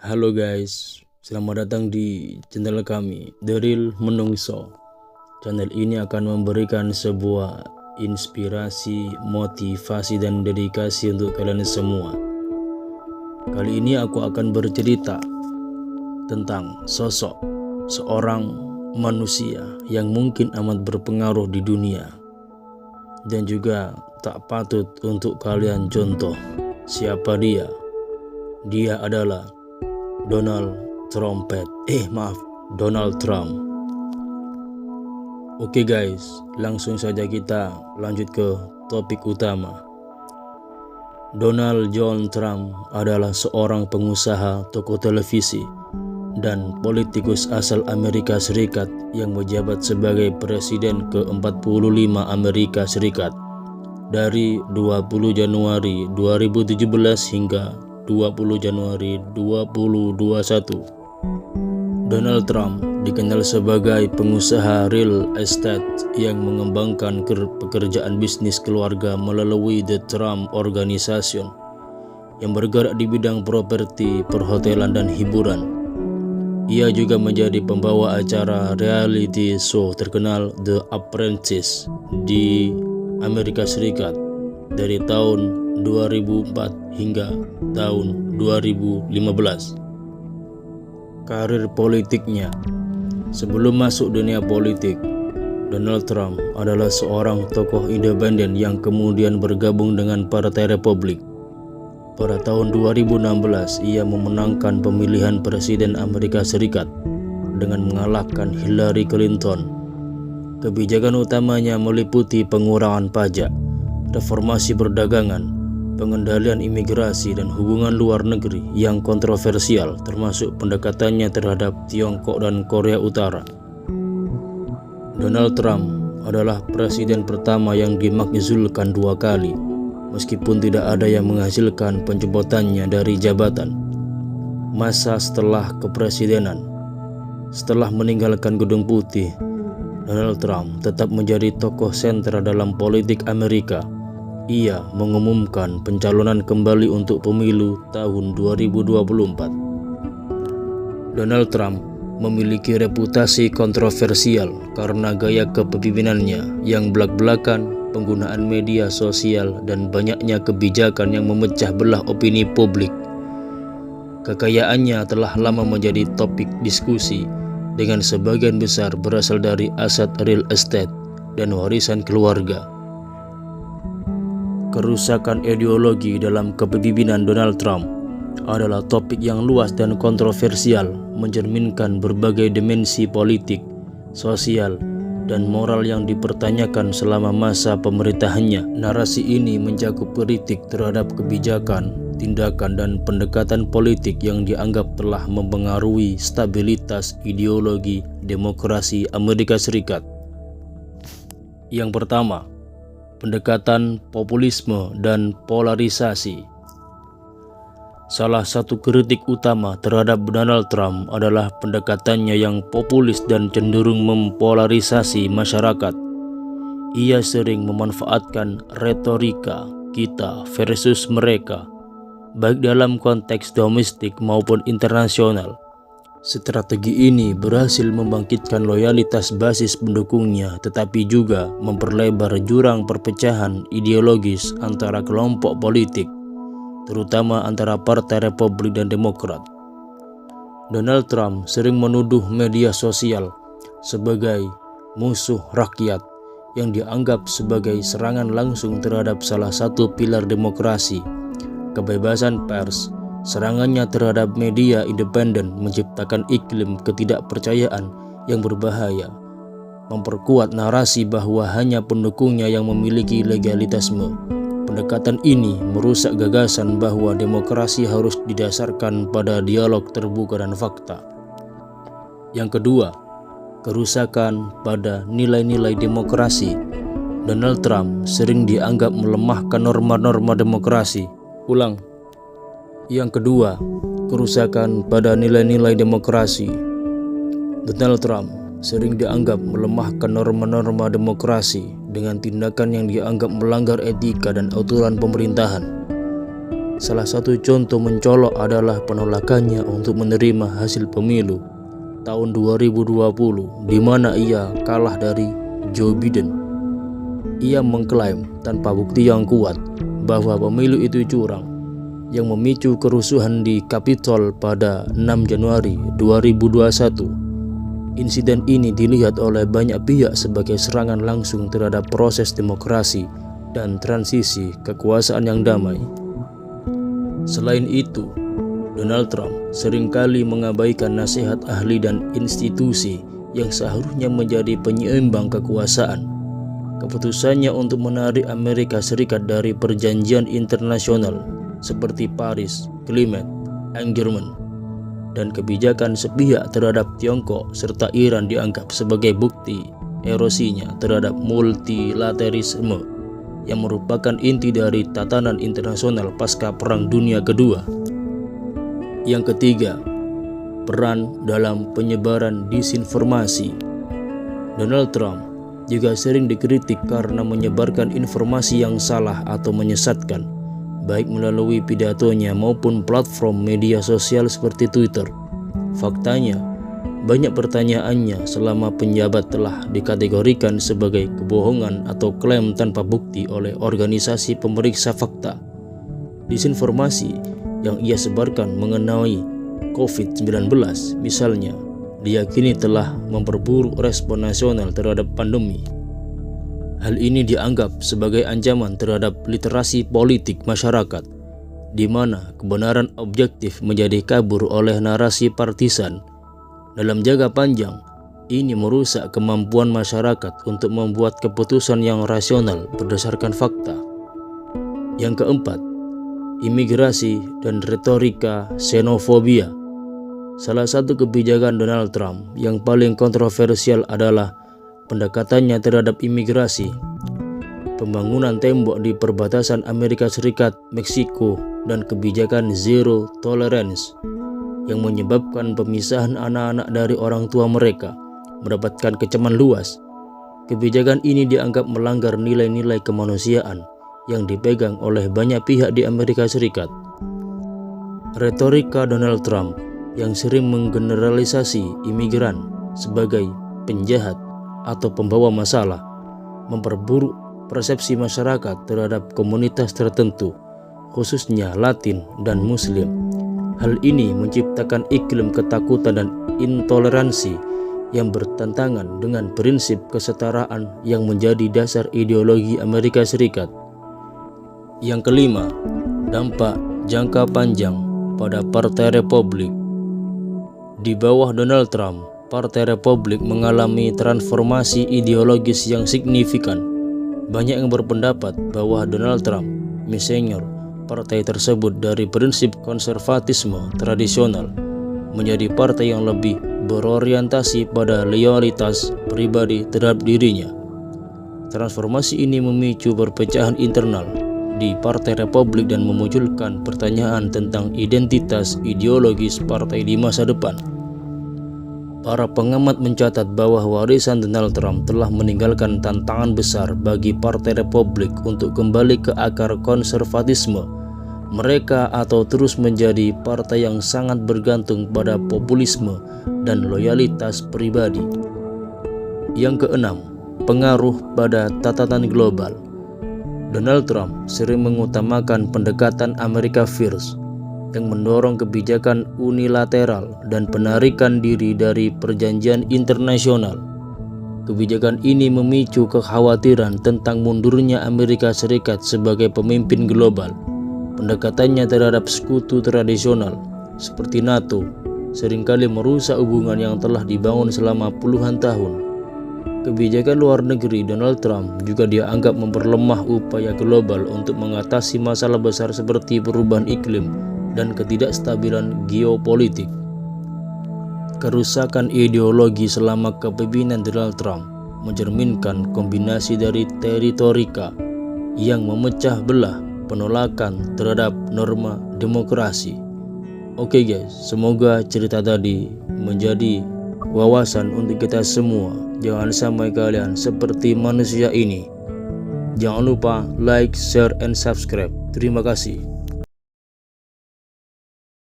Halo guys, selamat datang di channel kami, The Real Menungso. Channel ini akan memberikan sebuah inspirasi, motivasi, dan dedikasi untuk kalian semua. Kali ini aku akan bercerita tentang sosok seorang manusia yang mungkin amat berpengaruh di dunia dan juga tak patut untuk kalian contoh. Siapa dia? Dia adalah Donald Trump. Oke guys, langsung saja kita lanjut ke topik utama. Donald John Trump adalah seorang pengusaha, tokoh televisi, dan politikus asal Amerika Serikat yang menjabat sebagai Presiden ke-45 Amerika Serikat dari 20 Januari 2017 hingga 20 Januari 2021. Donald Trump dikenal sebagai pengusaha real estate yang mengembangkan pekerjaan bisnis keluarga melalui The Trump Organization yang bergerak di bidang properti, perhotelan, dan hiburan. Ia juga menjadi pembawa acara reality show terkenal The Apprentice di Amerika Serikat dari tahun 2004 hingga tahun 2015. Karir politiknya. Sebelum masuk dunia politik, Donald Trump adalah seorang tokoh independen yang kemudian bergabung dengan Partai Republik. Pada tahun 2016, ia memenangkan pemilihan Presiden Amerika Serikat dengan mengalahkan Hillary Clinton. Kebijakan utamanya meliputi pengurangan pajak, reformasi perdagangan, pengendalian imigrasi, dan hubungan luar negeri yang kontroversial, termasuk pendekatannya terhadap Tiongkok dan Korea Utara. Donald Trump adalah presiden pertama yang dimakzulkan 2 kali, meskipun tidak ada yang menghasilkan pencopotannya dari jabatan. Masa setelah kepresidenan. Setelah meninggalkan Gedung Putih, Donald Trump tetap menjadi tokoh sentral dalam politik Amerika. Ia mengumumkan pencalonan kembali untuk pemilu tahun 2024. Donald Trump memiliki reputasi kontroversial karena gaya kepemimpinannya yang belak-belakan, penggunaan media sosial, dan banyaknya kebijakan yang memecah belah opini publik. Kekayaannya telah lama menjadi topik diskusi, dengan sebagian besar berasal dari aset real estate dan warisan keluarga. Kerusakan ideologi dalam kepemimpinan Donald Trump adalah topik yang luas dan kontroversial, mencerminkan berbagai dimensi politik, sosial, dan moral yang dipertanyakan selama masa pemerintahannya. Narasi ini mencakup kritik terhadap kebijakan, tindakan, dan pendekatan politik yang dianggap telah mempengaruhi stabilitas ideologi demokrasi Amerika Serikat. Yang pertama, pendekatan populisme dan polarisasi. Salah satu kritik utama terhadap Donald Trump adalah pendekatannya yang populis dan cenderung mempolarisasi masyarakat. Ia sering memanfaatkan retorika kita versus mereka, baik dalam konteks domestik maupun internasional. Strategi ini berhasil membangkitkan loyalitas basis pendukungnya, tetapi juga memperlebar jurang perpecahan ideologis antara kelompok politik, terutama antara Partai Republik dan Demokrat. Donald Trump sering menuduh media sosial sebagai musuh rakyat yang dianggap sebagai serangan langsung terhadap salah satu pilar demokrasi, kebebasan pers. Serangannya terhadap media independen menciptakan iklim ketidakpercayaan yang berbahaya, memperkuat narasi bahwa hanya pendukungnya yang memiliki legalitasme. Pendekatan ini merusak gagasan bahwa demokrasi harus didasarkan pada dialog terbuka dan fakta. Yang kedua, kerusakan pada nilai-nilai demokrasi. Donald Trump sering dianggap melemahkan norma-norma demokrasi. Yang kedua, kerusakan pada nilai-nilai demokrasi. Donald Trump sering dianggap melemahkan norma-norma demokrasi dengan tindakan yang dianggap melanggar etika dan aturan pemerintahan. Salah satu contoh mencolok adalah penolakannya untuk menerima hasil pemilu tahun 2020 di mana ia kalah dari Joe Biden. Ia mengklaim tanpa bukti yang kuat bahwa pemilu itu curang, yang memicu kerusuhan di Capitol pada 6 Januari 2021. Insiden ini dilihat oleh banyak pihak sebagai serangan langsung terhadap proses demokrasi dan transisi kekuasaan yang damai. Selain itu, Donald Trump seringkali mengabaikan nasihat ahli dan institusi yang seharusnya menjadi penyeimbang kekuasaan. Keputusannya untuk menarik Amerika Serikat dari perjanjian internasional seperti Paris, Climate Agreement, dan kebijakan sepihak terhadap Tiongkok serta Iran dianggap sebagai bukti erosinya terhadap multilaterisme yang merupakan inti dari tatanan internasional pasca Perang Dunia Kedua. Yang ketiga, peran dalam penyebaran disinformasi. Donald Trump juga sering dikritik karena menyebarkan informasi yang salah atau menyesatkan, baik melalui pidatonya maupun platform media sosial seperti Twitter. Faktanya, banyak pertanyaannya selama penjabat telah dikategorikan sebagai kebohongan atau klaim tanpa bukti oleh organisasi pemeriksa fakta. Disinformasi yang ia sebarkan mengenai COVID-19 misalnya, diyakini telah memperburuk respon nasional terhadap pandemi. Hal ini dianggap sebagai ancaman terhadap literasi politik masyarakat, di mana kebenaran objektif menjadi kabur oleh narasi partisan. Dalam jangka panjang, ini merusak kemampuan masyarakat untuk membuat keputusan yang rasional berdasarkan fakta. Yang keempat, imigrasi dan retorika xenofobia. Salah satu kebijakan Donald Trump yang paling kontroversial adalah pendekatannya terhadap imigrasi. Pembangunan tembok di perbatasan Amerika Serikat, Meksiko, dan kebijakan zero tolerance yang menyebabkan pemisahan anak-anak dari orang tua mereka mendapatkan kecaman luas. Kebijakan ini dianggap melanggar nilai-nilai kemanusiaan yang dipegang oleh banyak pihak di Amerika Serikat. Retorika Donald Trump yang sering menggeneralisasi imigran sebagai penjahat atau pembawa masalah memperburuk persepsi masyarakat terhadap komunitas tertentu, khususnya Latin dan Muslim. Hal ini menciptakan iklim ketakutan dan intoleransi yang bertentangan dengan prinsip kesetaraan yang menjadi dasar ideologi Amerika Serikat. Yang kelima, dampak jangka panjang pada Partai Republik. Di bawah Donald Trump, Partai Republik mengalami transformasi ideologis yang signifikan. Banyak yang berpendapat bahwa Donald Trump menyenyur partai tersebut dari prinsip konservatisme tradisional menjadi partai yang lebih berorientasi pada loyalitas pribadi terhadap dirinya. Transformasi ini memicu perpecahan internal di Partai Republik dan memunculkan pertanyaan tentang identitas ideologis partai di masa depan. Para pengamat mencatat bahwa warisan Donald Trump telah meninggalkan tantangan besar bagi Partai Republik untuk kembali ke akar konservatisme mereka atau terus menjadi partai yang sangat bergantung pada populisme dan loyalitas pribadi. Yang keenam, pengaruh pada tatanan global. Donald Trump sering mengutamakan pendekatan America First yang mendorong kebijakan unilateral dan penarikan diri dari perjanjian internasional. Kebijakan ini memicu kekhawatiran tentang mundurnya Amerika Serikat sebagai pemimpin global. Pendekatannya terhadap sekutu tradisional seperti NATO seringkali merusak hubungan yang telah dibangun selama puluhan tahun. Kebijakan luar negeri Donald Trump juga dianggap memperlemah upaya global untuk mengatasi masalah besar seperti perubahan iklim dan ketidakstabilan geopolitik. Kerusakan ideologi selama kepemimpinan Donald Trump mencerminkan kombinasi dari retorika yang memecah belah penolakan terhadap norma demokrasi. Oke guys, semoga cerita tadi menjadi wawasan untuk kita semua. Jangan sampai kalian seperti manusia ini. Jangan lupa like, share, and subscribe. Terima kasih.